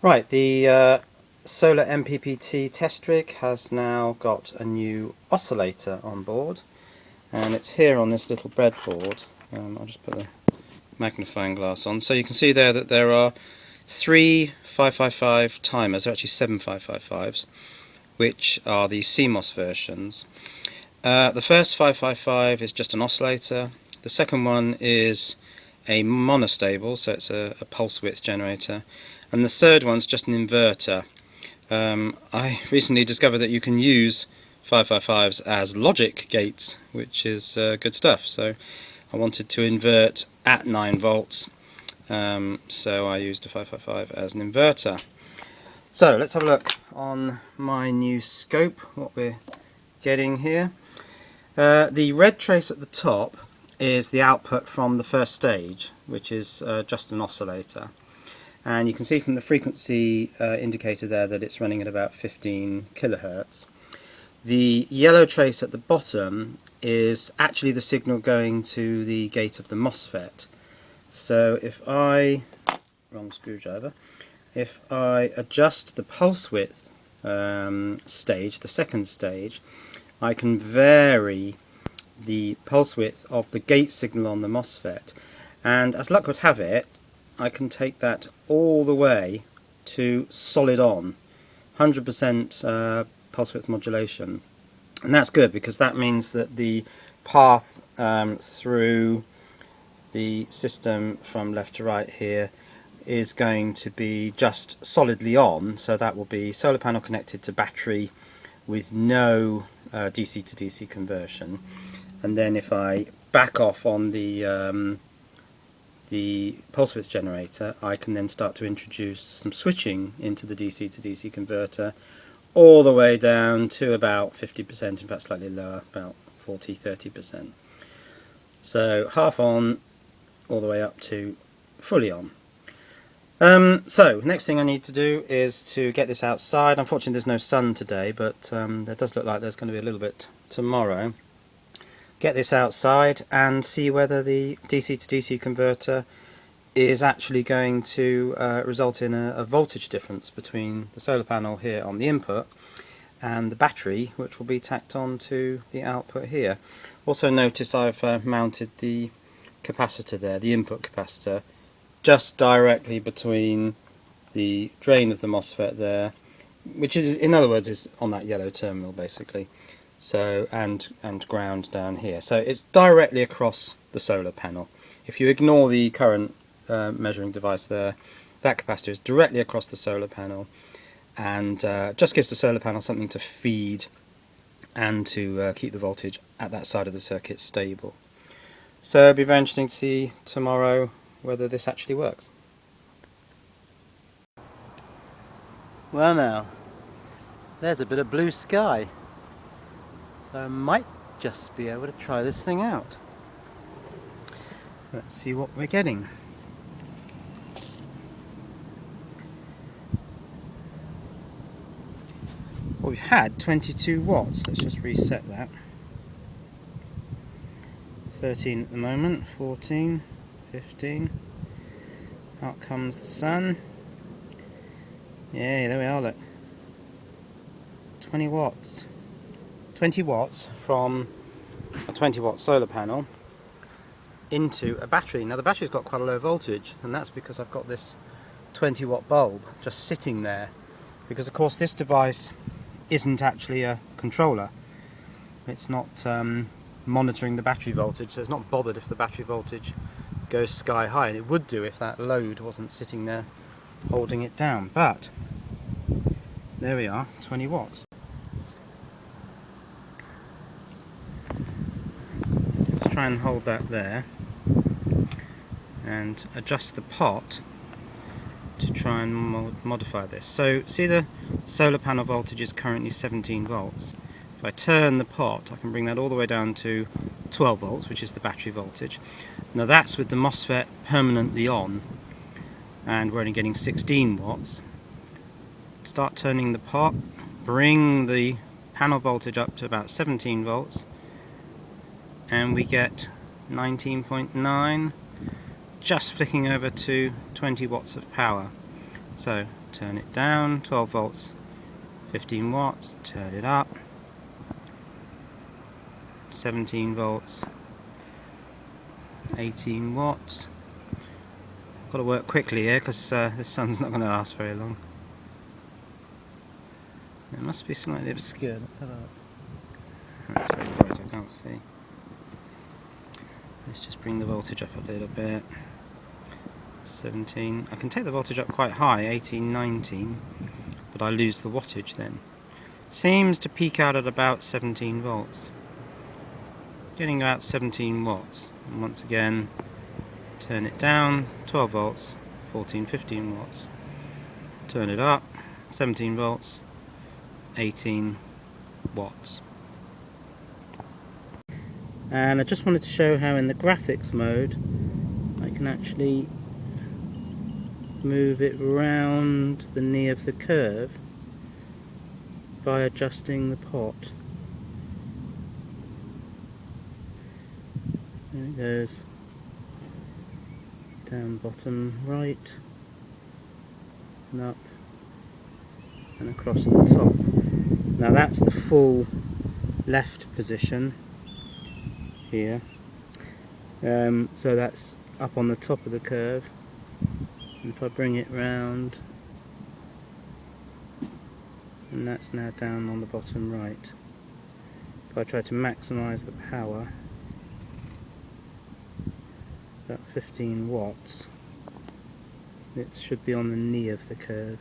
Right, the solar MPPT test rig has now got a new oscillator on board, and it's here on this little breadboard. I'll just put the magnifying glass on, so you can see there that there are 3 555 timers. There are actually 7 555s, which are the CMOS versions. The first 555 is just an oscillator. The second one is a monostable, so it's a pulse width generator, and the third one's just an inverter. I recently discovered that you can use 555s as logic gates, which is good stuff. So I wanted to invert at 9 volts, so I used a 555 as an inverter. So let's have a look on my new scope, what we're getting here. The red trace at the top is the output from the first stage, which is just an oscillator. And you can see from the frequency indicator there that it's running at about 15 kilohertz. The yellow trace at the bottom is actually the signal going to the gate of the MOSFET. So if I, wrong screwdriver, if I adjust the pulse width stage, the second stage, I can vary the pulse width of the gate signal on the MOSFET, and as luck would have it, I can take that all the way to solid on, 100% pulse width modulation. And that's good, because that means that the path through the system from left to right here is going to be just solidly on, so that will be solar panel connected to battery with no DC to DC conversion. And then if I back off on the pulse width generator, I can then start to introduce some switching into the DC to DC converter all the way down to about 50%, in fact slightly lower, about 40-30%. So half on all the way up to fully on. So next thing I need to do is to get this outside. Unfortunately there's no sun today, but there does look like there's going to be a little bit tomorrow. Get this outside and see whether the DC to DC converter is actually going to result in a voltage difference between the solar panel here on the input and the battery, which will be tacked on to the output here. Also notice I've mounted the capacitor there, the input capacitor, just directly between the drain of the MOSFET there, which is, in other words, is on that yellow terminal basically. So and ground down here. So it's directly across the solar panel. If you ignore the current measuring device there, that capacitor is directly across the solar panel, and just gives the solar panel something to feed and to keep the voltage at that side of the circuit stable. So it'll be very interesting to see tomorrow whether this actually works. Well now, there's a bit of blue sky. So I might just be able to try this thing out. Let's see what we're getting. Well, we've had 22 watts. Let's just reset that. 13 at the moment, 14, 15. Out comes the sun. Yeah, there we are, look. 20 watts. 20 watts from a 20 watt solar panel into a battery. Now the battery's got quite a low voltage, and that's because I've got this 20 watt bulb just sitting there, because of course this device isn't actually a controller. It's not monitoring the battery voltage, so it's not bothered if the battery voltage goes sky high, and it would do if that load wasn't sitting there holding it down. But there we are, 20 watts. Try and hold that there and adjust the pot to try and modify this. So see, the solar panel voltage is currently 17 volts. If I turn the pot, I can bring that all the way down to 12 volts, which is the battery voltage. Now that's with the MOSFET permanently on, and we're only getting 16 watts. Start turning the pot, bring the panel voltage up to about 17 volts, and we get 19.9, just flicking over to 20 watts of power. So turn it down, 12 volts, 15 watts, turn it up, 17 volts, 18 watts. Got to work quickly here because this sun's not going to last very long. It must be slightly obscure. Let's have a look. That's very bright, I can't see. Let's just bring the voltage up a little bit. 17. I can take the voltage up quite high, 18, 19, but I lose the wattage then. Seems to peak out at about 17 volts. Getting about 17 watts. And once again, turn it down, 12 volts, 14, 15 watts. Turn it up, 17 volts, 18 watts. And I just wanted to show how in the graphics mode I can actually move it round the knee of the curve by adjusting the pot. There it goes, down bottom right and up and across the top. Now that's the full left position here, so that's up on the top of the curve, and if I bring it round, and that's now down on the bottom right. If I try to maximise the power, about 15 watts, it should be on the knee of the curve.